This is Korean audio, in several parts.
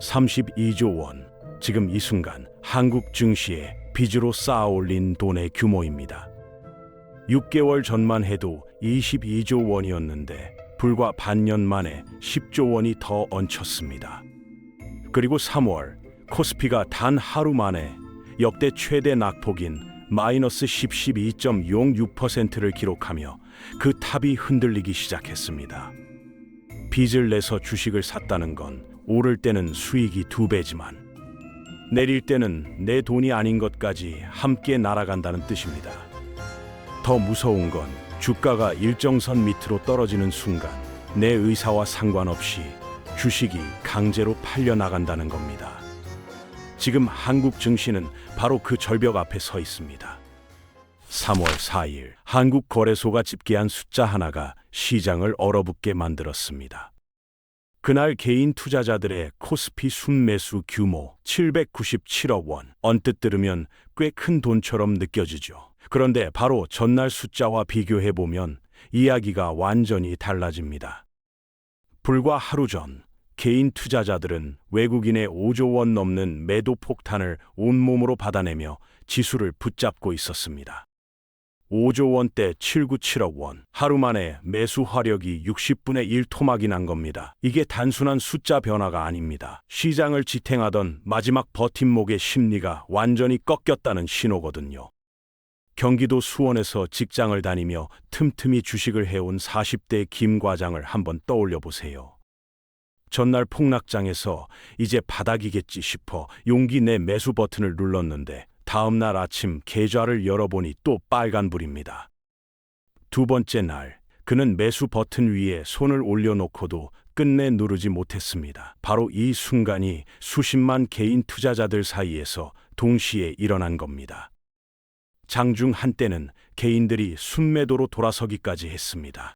32조 원. 지금 이 순간 한국 증시에 빚으로 쌓아 올린 돈의 규모입니다. 6개월 전만 해도 22조 원이었는데 불과 반년 만에 10조 원이 더 얹혔습니다. 그리고 3월 코스피가 단 하루 만에 역대 최대 낙폭인 마이너스 12.06%를 기록하며 그 탑이 흔들리기 시작했습니다. 빚을 내서 주식을 샀다는 건 오를 때는 수익이 2배지만 내릴 때는 내 돈이 아닌 것까지 함께 날아간다는 뜻입니다. 더 무서운 건 주가가 일정선 밑으로 떨어지는 순간 내 의사와 상관없이 주식이 강제로 팔려 나간다는 겁니다. 지금 한국 증시는 바로 그 절벽 앞에 서 있습니다. 3월 4일 한국거래소가 집계한 숫자 하나가 시장을 얼어붙게 만들었습니다. 그날 개인 투자자들의 코스피 순매수 규모 797억 원. 언뜻 들으면 꽤 큰 돈처럼 느껴지죠. 그런데 바로 전날 숫자와 비교해보면 이야기가 완전히 달라집니다. 불과 하루 전 개인 투자자들은 외국인의 5조 원 넘는 매도 폭탄을 온몸으로 받아내며 지수를 붙잡고 있었습니다. 5조 원대 797억 원. 하루 만에 매수 화력이 60분의 1 토막이 난 겁니다. 이게 단순한 숫자 변화가 아닙니다. 시장을 지탱하던 마지막 버팀목의 심리가 완전히 꺾였다는 신호거든요. 경기도 수원에서 직장을 다니며 틈틈이 주식을 해온 40대 김 과장을 한번 떠올려 보세요. 전날 폭락장에서 이제 바닥이겠지 싶어 용기 내 매수 버튼을 눌렀는데 다음 날 아침 계좌를 열어보니 또 빨간불입니다. 두 번째 날 그는 매수 버튼 위에 손을 올려놓고도 끝내 누르지 못했습니다. 바로 이 순간이 수십만 개인 투자자들 사이에서 동시에 일어난 겁니다. 장중 한때는 개인들이 순매도로 돌아서기까지 했습니다.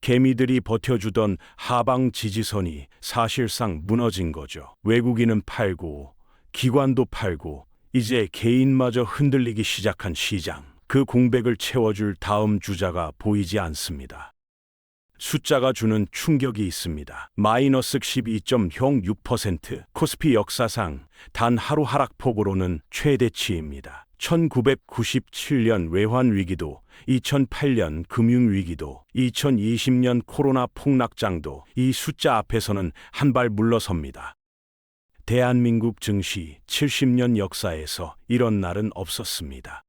개미들이 버텨주던 하방 지지선이 사실상 무너진 거죠. 외국인은 팔고 기관도 팔고 이제 개인마저 흔들리기 시작한 시장. 그 공백을 채워줄 다음 주자가 보이지 않습니다. 숫자가 주는 충격이 있습니다. 마이너스 12.06%. 코스피 역사상 단 하루 하락폭으로는 최대치입니다. 1997년 외환위기도, 2008년 금융위기도, 2020년 코로나 폭락장도 이 숫자 앞에서는 한 발 물러섭니다. 대한민국 증시 70년 역사에서 이런 날은 없었습니다.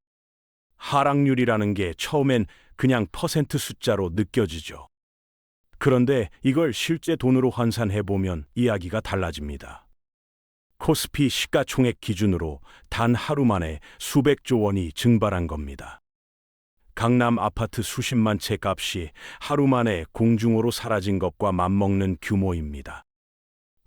하락률이라는 게 처음엔 그냥 퍼센트 숫자로 느껴지죠. 그런데 이걸 실제 돈으로 환산해보면 이야기가 달라집니다. 코스피 시가총액 기준으로 단 하루 만에 수백조 원이 증발한 겁니다. 강남 아파트 수십만 채 값이 하루 만에 공중으로 사라진 것과 맞먹는 규모입니다.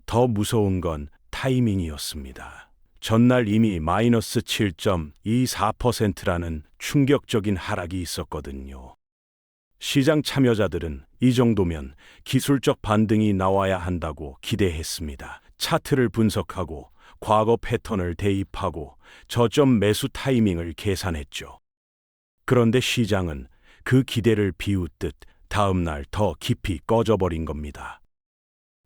더 무서운 건 타이밍이었습니다. 전날 이미 마이너스 7.24%라는 충격적인 하락이 있었거든요. 시장 참여자들은 이 정도면 기술적 반등이 나와야 한다고 기대했습니다. 차트를 분석하고 과거 패턴을 대입하고 저점 매수 타이밍을 계산했죠. 그런데 시장은 그 기대를 비웃듯 다음 날 더 깊이 꺼져버린 겁니다.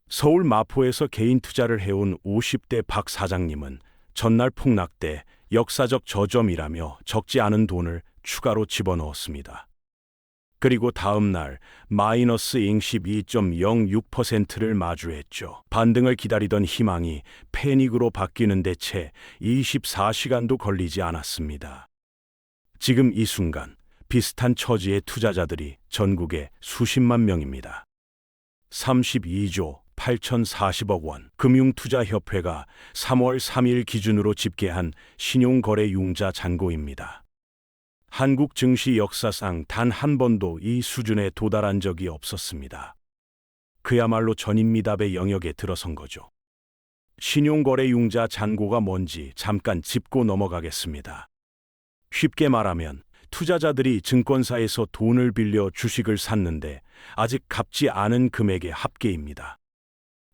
서울 마포에서 개인 투자를 해온 50대 박 사장님은 전날 폭락 때 역사적 저점이라며 적지 않은 돈을 추가로 집어넣었습니다. 그리고 다음 날 마이너스 12.06%를 마주했죠. 반등을 기다리던 희망이 패닉으로 바뀌는데 채 24시간도 걸리지 않았습니다. 지금 이 순간 비슷한 처지의 투자자들이 전국에 수십만 명입니다. 32조 8,040억 원. 금융투자협회가 3월 3일 기준으로 집계한 신용거래융자 잔고입니다. 한국 증시 역사상 단 한 번도 이 수준에 도달한 적이 없었습니다. 그야말로 전인미답의 영역에 들어선 거죠. 신용거래융자 잔고가 뭔지 잠깐 짚고 넘어가겠습니다. 쉽게 말하면 투자자들이 증권사에서 돈을 빌려 주식을 샀는데 아직 갚지 않은 금액의 합계입니다.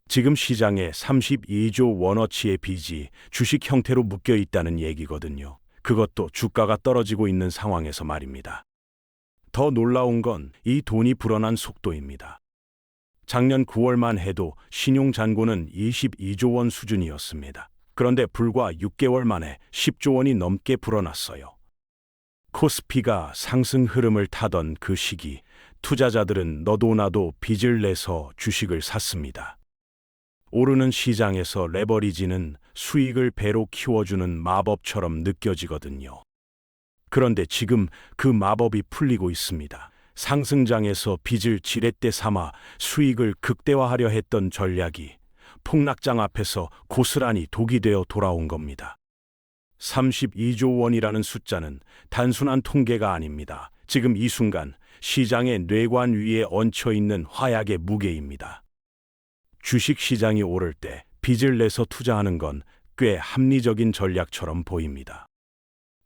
지금 시장에 32조 원어치의 빚이 주식 형태로 묶여 있다는 얘기거든요. 그것도 주가가 떨어지고 있는 상황에서 말입니다. 더 놀라운 건 이 돈이 불어난 속도입니다. 작년 9월만 해도 신용 잔고는 22조 원 수준이었습니다. 그런데 불과 6개월 만에 10조 원이 넘게 불어났어요. 코스피가 상승 흐름을 타던 그 시기, 투자자들은 너도 나도 빚을 내서 주식을 샀습니다. 오르는 시장에서 레버리지는 수익을 배로 키워주는 마법처럼 느껴지거든요. 그런데 지금 그 마법이 풀리고 있습니다. 상승장에서 빚을 지렛대 삼아 수익을 극대화하려 했던 전략이 폭락장 앞에서 고스란히 독이 되어 돌아온 겁니다. 32조 원이라는 숫자는 단순한 통계가 아닙니다. 지금 이 순간 시장의 뇌관 위에 얹혀 있는 화약의 무게입니다. 주식 시장이 오를 때 빚을 내서 투자하는 건 꽤 합리적인 전략처럼 보입니다.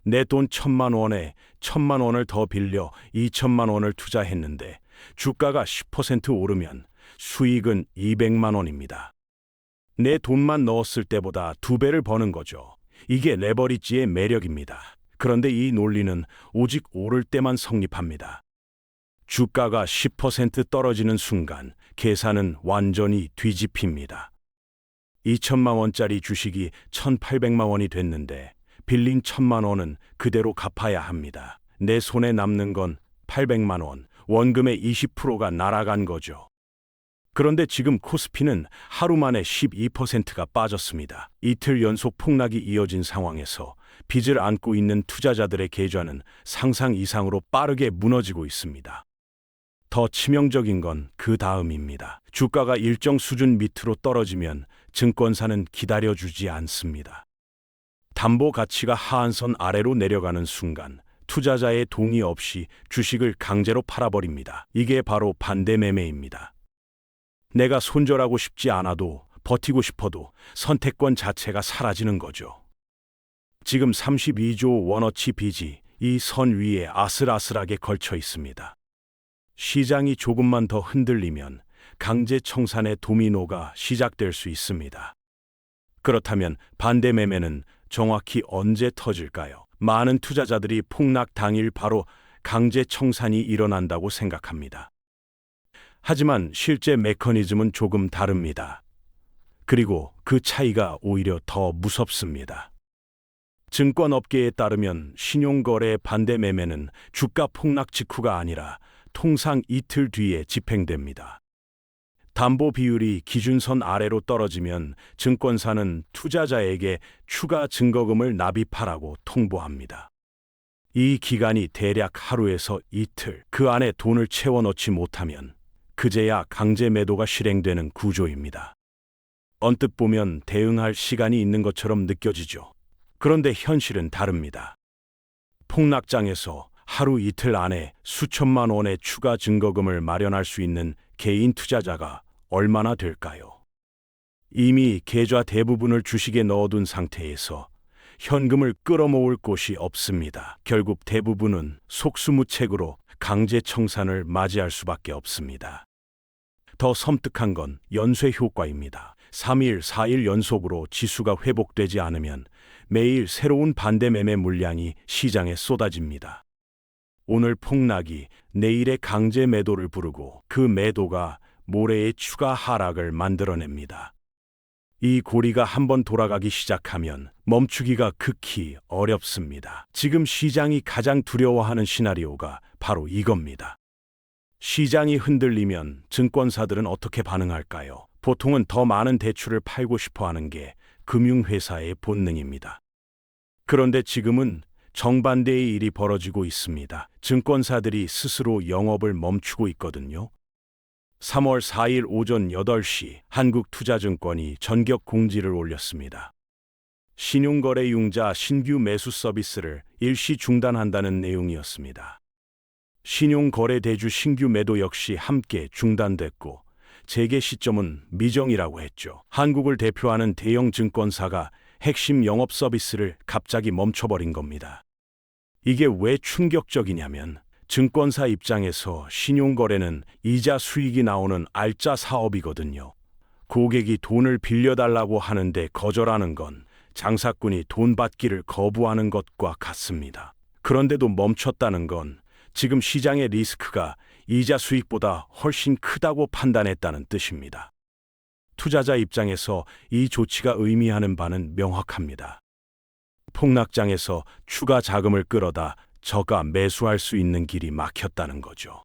내 돈 1,000만 원에 1,000만 원을 더 빌려 2,000만 원을 투자했는데 주가가 10% 오르면 수익은 200만 원입니다. 내 돈만 넣었을 때보다 2배를 버는 거죠. 이게 레버리지의 매력입니다. 그런데 이 논리는 오직 오를 때만 성립합니다. 주가가 10% 떨어지는 순간 계산은 완전히 뒤집힙니다. 2천만 원짜리 주식이 1,800만 원이 됐는데 빌린 1,000만 원은 그대로 갚아야 합니다. 내 손에 남는 건 800만 원, 원금의 20%가 날아간 거죠. 그런데 지금 코스피는 하루 만에 12%가 빠졌습니다. 이틀 연속 폭락이 이어진 상황에서 빚을 안고 있는 투자자들의 계좌는 상상 이상으로 빠르게 무너지고 있습니다. 더 치명적인 건 그 다음입니다. 주가가 일정 수준 밑으로 떨어지면 증권사는 기다려주지 않습니다. 담보 가치가 하한선 아래로 내려가는 순간 투자자의 동의 없이 주식을 강제로 팔아버립니다. 이게 바로 반대 매매입니다. 내가 손절하고 싶지 않아도 버티고 싶어도 선택권 자체가 사라지는 거죠. 지금 32조 원어치 빚이 이 선 위에 아슬아슬하게 걸쳐 있습니다. 시장이 조금만 더 흔들리면 강제 청산의 도미노가 시작될 수 있습니다. 그렇다면 반대 매매는 정확히 언제 터질까요? 많은 투자자들이 폭락 당일 바로 강제 청산이 일어난다고 생각합니다. 하지만 실제 메커니즘은 조금 다릅니다. 그리고 그 차이가 오히려 더 무섭습니다. 증권업계에 따르면 신용거래 반대 매매는 주가 폭락 직후가 아니라 통상 이틀 뒤에 집행됩니다. 담보 비율이 기준선 아래로 떨어지면 증권사는 투자자에게 추가 증거금을 납입하라고 통보합니다. 이 기간이 대략 하루에서 이틀, 그 안에 돈을 채워 넣지 못하면 그제야 강제 매도가 실행되는 구조입니다. 언뜻 보면 대응할 시간이 있는 것처럼 느껴지죠. 그런데 현실은 다릅니다. 폭락장에서 하루 이틀 안에 수천만 원의 추가 증거금을 마련할 수 있는 개인 투자자가 얼마나 될까요? 이미 계좌 대부분을 주식에 넣어둔 상태에서 현금을 끌어모을 곳이 없습니다. 결국 대부분은 속수무책으로 강제 청산을 맞이할 수밖에 없습니다. 더 섬뜩한 건 연쇄 효과입니다. 3일, 4일 연속으로 지수가 회복되지 않으면 매일 새로운 반대 매매 물량이 시장에 쏟아집니다. 오늘 폭락이 내일의 강제 매도를 부르고 그 매도가 모레의 추가 하락을 만들어냅니다. 이 고리가 한번 돌아가기 시작하면 멈추기가 극히 어렵습니다. 지금 시장이 가장 두려워하는 시나리오가 바로 이겁니다. 시장이 흔들리면 증권사들은 어떻게 반응할까요? 보통은 더 많은 대출을 팔고 싶어 하는 게 금융회사의 본능입니다. 그런데 지금은 정반대의 일이 벌어지고 있습니다. 증권사들이 스스로 영업을 멈추고 있거든요. 3월 4일 오전 8시 한국투자증권이 전격 공지를 올렸습니다. 신용거래융자 신규 매수 서비스를 일시 중단한다는 내용이었습니다. 신용거래대주 신규 매도 역시 함께 중단됐고 재개 시점은 미정이라고 했죠. 한국을 대표하는 대형 증권사가 핵심 영업 서비스를 갑자기 멈춰버린 겁니다. 이게 왜 충격적이냐면 증권사 입장에서 신용거래는 이자 수익이 나오는 알짜 사업이거든요. 고객이 돈을 빌려달라고 하는데 거절하는 건 장사꾼이 돈 받기를 거부하는 것과 같습니다. 그런데도 멈췄다는 건 지금 시장의 리스크가 이자 수익보다 훨씬 크다고 판단했다는 뜻입니다. 투자자 입장에서 이 조치가 의미하는 바는 명확합니다. 폭락장에서 추가 자금을 끌어다 저가 매수할 수 있는 길이 막혔다는 거죠.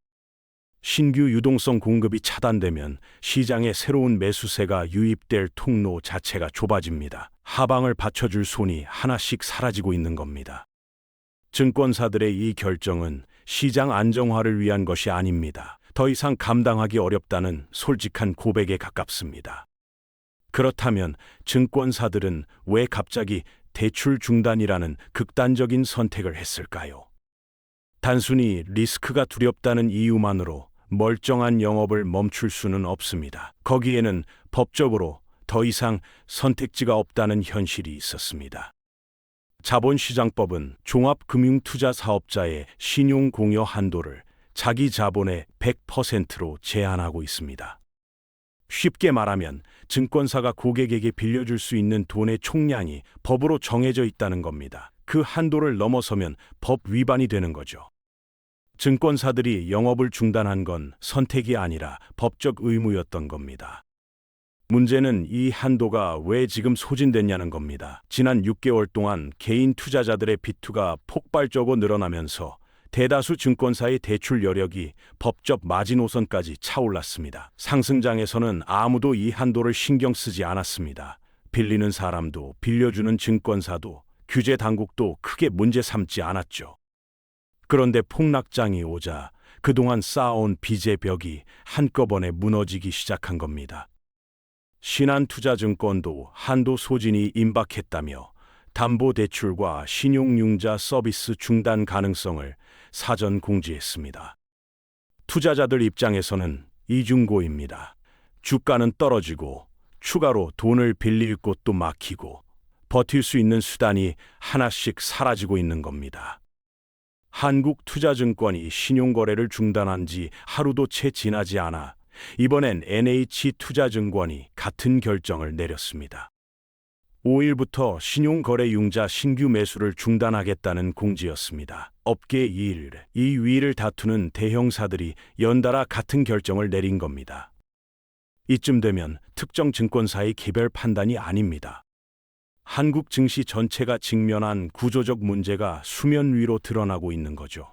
신규 유동성 공급이 차단되면 시장에 새로운 매수세가 유입될 통로 자체가 좁아집니다. 하방을 받쳐줄 손이 하나씩 사라지고 있는 겁니다. 증권사들의 이 결정은 시장 안정화를 위한 것이 아닙니다. 더 이상 감당하기 어렵다는 솔직한 고백에 가깝습니다. 그렇다면 증권사들은 왜 갑자기 대출 중단이라는 극단적인 선택을 했을까요? 단순히 리스크가 두렵다는 이유만으로 멀쩡한 영업을 멈출 수는 없습니다. 거기에는 법적으로 더 이상 선택지가 없다는 현실이 있었습니다. 자본시장법은 종합금융투자사업자의 신용공여 한도를 자기 자본의 100%로 제한하고 있습니다. 쉽게 말하면 증권사가 고객에게 빌려줄 수 있는 돈의 총량이 법으로 정해져 있다는 겁니다. 그 한도를 넘어서면 법 위반이 되는 거죠. 증권사들이 영업을 중단한 건 선택이 아니라 법적 의무였던 겁니다. 문제는 이 한도가 왜 지금 소진됐냐는 겁니다. 지난 6개월 동안 개인 투자자들의 비투가 폭발적으로 늘어나면서 대다수 증권사의 대출 여력이 법적 마지노선까지 차올랐습니다. 상승장에서는 아무도 이 한도를 신경 쓰지 않았습니다. 빌리는 사람도 빌려주는 증권사도 규제 당국도 크게 문제 삼지 않았죠. 그런데 폭락장이 오자 그동안 쌓아온 빚의 벽이 한꺼번에 무너지기 시작한 겁니다. 신한투자증권도 한도 소진이 임박했다며 담보대출과 신용융자 서비스 중단 가능성을 사전 공지했습니다. 투자자들 입장에서는 이중고입니다. 주가는 떨어지고 추가로 돈을 빌릴 곳도 막히고 버틸 수 있는 수단이 하나씩 사라지고 있는 겁니다. 한국투자증권이 신용거래를 중단한 지 하루도 채 지나지 않아 이번엔 NH투자증권이 같은 결정을 내렸습니다. 5일부터 신용거래융자 신규 매수를 중단하겠다는 공지였습니다. 업계 2위, 이 위를 다투는 대형사들이 연달아 같은 결정을 내린 겁니다. 이쯤 되면 특정 증권사의 개별 판단이 아닙니다. 한국 증시 전체가 직면한 구조적 문제가 수면 위로 드러나고 있는 거죠.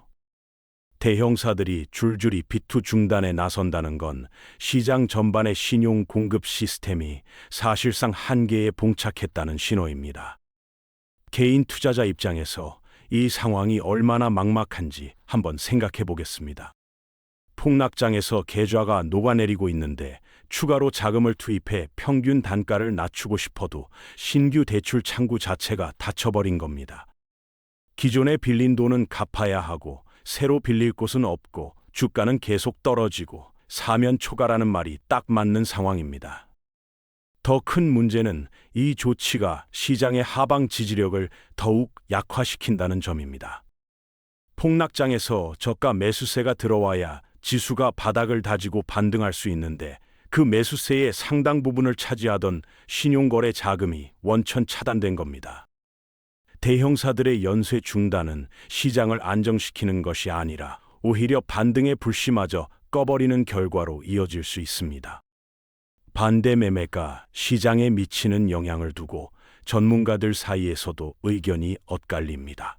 대형사들이 줄줄이 비투 중단에 나선다는 건 시장 전반의 신용 공급 시스템이 사실상 한계에 봉착했다는 신호입니다. 개인 투자자 입장에서 이 상황이 얼마나 막막한지 한번 생각해 보겠습니다. 폭락장에서 계좌가 녹아내리고 있는데 추가로 자금을 투입해 평균 단가를 낮추고 싶어도 신규 대출 창구 자체가 닫혀버린 겁니다. 기존에 빌린 돈은 갚아야 하고 새로 빌릴 곳은 없고 주가는 계속 떨어지고 사면 초과라는 말이 딱 맞는 상황입니다. 더 큰 문제는 이 조치가 시장의 하방 지지력을 더욱 약화시킨다는 점입니다. 폭락장에서 저가 매수세가 들어와야 지수가 바닥을 다지고 반등할 수 있는데 그 매수세의 상당 부분을 차지하던 신용거래 자금이 원천 차단된 겁니다. 대형사들의 연쇄 중단은 시장을 안정시키는 것이 아니라 오히려 반등의 불씨마저 꺼버리는 결과로 이어질 수 있습니다. 반대 매매가 시장에 미치는 영향을 두고 전문가들 사이에서도 의견이 엇갈립니다.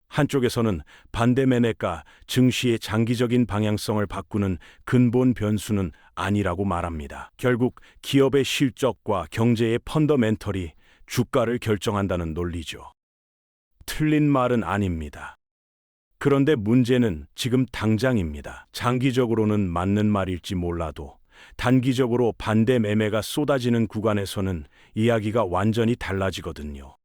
한쪽에서는 반대 매매가 증시의 장기적인 방향성을 바꾸는 근본 변수는 아니라고 말합니다. 결국 기업의 실적과 경제의 펀더멘털이 주가를 결정한다는 논리죠. 틀린 말은 아닙니다. 그런데 문제는 지금 당장입니다. 장기적으로는 맞는 말일지 몰라도 단기적으로 반대 매매가 쏟아지는 구간에서는 이야기가 완전히 달라지거든요.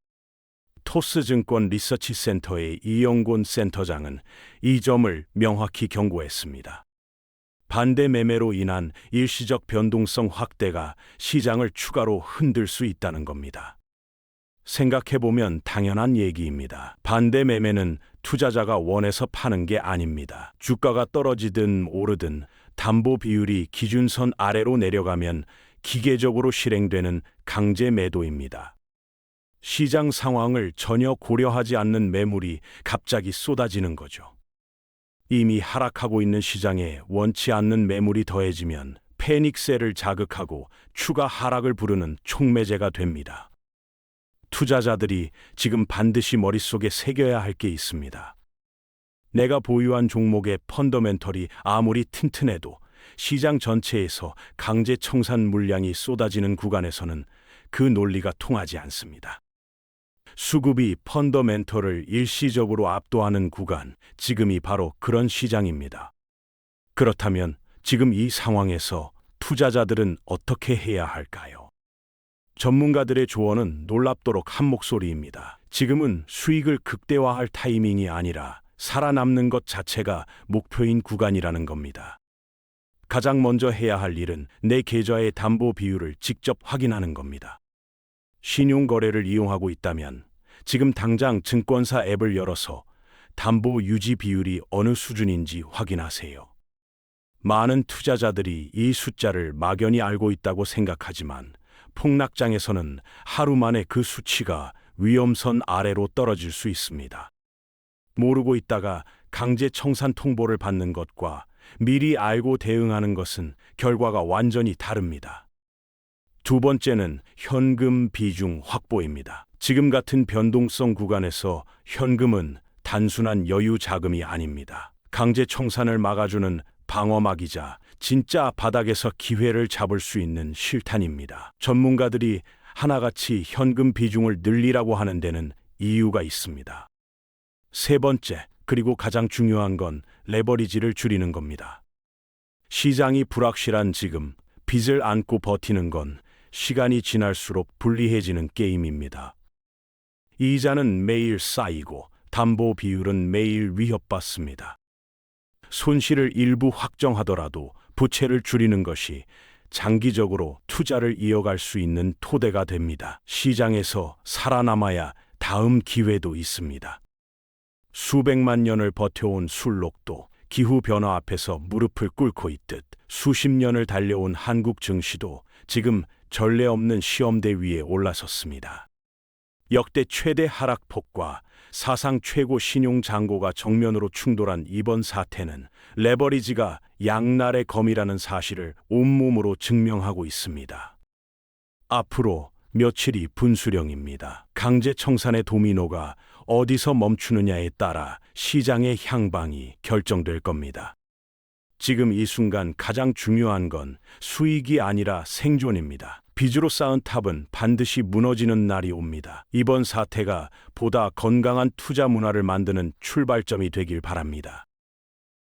토스증권 리서치센터의 이영곤 센터장은 이 점을 명확히 경고했습니다. 반대 매매로 인한 일시적 변동성 확대가 시장을 추가로 흔들 수 있다는 겁니다. 생각해보면 당연한 얘기입니다. 반대 매매는 투자자가 원해서 파는 게 아닙니다. 주가가 떨어지든 오르든 담보 비율이 기준선 아래로 내려가면 기계적으로 실행되는 강제 매도입니다. 시장 상황을 전혀 고려하지 않는 매물이 갑자기 쏟아지는 거죠. 이미 하락하고 있는 시장에 원치 않는 매물이 더해지면 패닉셀을 자극하고 추가 하락을 부르는 촉매제가 됩니다. 투자자들이 지금 반드시 머릿속에 새겨야 할 게 있습니다. 내가 보유한 종목의 펀더멘털이 아무리 튼튼해도 시장 전체에서 강제 청산 물량이 쏟아지는 구간에서는 그 논리가 통하지 않습니다. 수급이 펀더멘털을 일시적으로 압도하는 구간, 지금이 바로 그런 시장입니다. 그렇다면 지금 이 상황에서 투자자들은 어떻게 해야 할까요? 전문가들의 조언은 놀랍도록 한 목소리입니다. 지금은 수익을 극대화할 타이밍이 아니라 살아남는 것 자체가 목표인 구간이라는 겁니다. 가장 먼저 해야 할 일은 내 계좌의 담보 비율을 직접 확인하는 겁니다. 신용거래를 이용하고 있다면 지금 당장 증권사 앱을 열어서 담보 유지 비율이 어느 수준인지 확인하세요. 많은 투자자들이 이 숫자를 막연히 알고 있다고 생각하지만 폭락장에서는 하루 만에 그 수치가 위험선 아래로 떨어질 수 있습니다. 모르고 있다가 강제 청산 통보를 받는 것과 미리 알고 대응하는 것은 결과가 완전히 다릅니다. 두 번째는 현금 비중 확보입니다. 지금 같은 변동성 구간에서 현금은 단순한 여유 자금이 아닙니다. 강제 청산을 막아주는 방어막이자 진짜 바닥에서 기회를 잡을 수 있는 실탄입니다. 전문가들이 하나같이 현금 비중을 늘리라고 하는 데는 이유가 있습니다. 세 번째, 그리고 가장 중요한 건 레버리지를 줄이는 겁니다. 시장이 불확실한 지금 빚을 안고 버티는 건 시간이 지날수록 불리해지는 게임입니다. 이자는 매일 쌓이고 담보 비율은 매일 위협받습니다. 손실을 일부 확정하더라도 부채를 줄이는 것이 장기적으로 투자를 이어갈 수 있는 토대가 됩니다. 시장에서 살아남아야 다음 기회도 있습니다. 수백만 년을 버텨온 술록도 기후변화 앞에서 무릎을 꿇고 있듯 수십 년을 달려온 한국 증시도 지금 전례 없는 시험대 위에 올라섰습니다. 역대 최대 하락폭과 사상 최고 신용 잔고가 정면으로 충돌한 이번 사태는 레버리지가 양날의 검이라는 사실을 온몸으로 증명하고 있습니다. 앞으로 며칠이 분수령입니다. 강제 청산의 도미노가 어디서 멈추느냐에 따라 시장의 향방이 결정될 겁니다. 지금 이 순간 가장 중요한 건 수익이 아니라 생존입니다. 빚으로 쌓은 탑은 반드시 무너지는 날이 옵니다. 이번 사태가 보다 건강한 투자 문화를 만드는 출발점이 되길 바랍니다.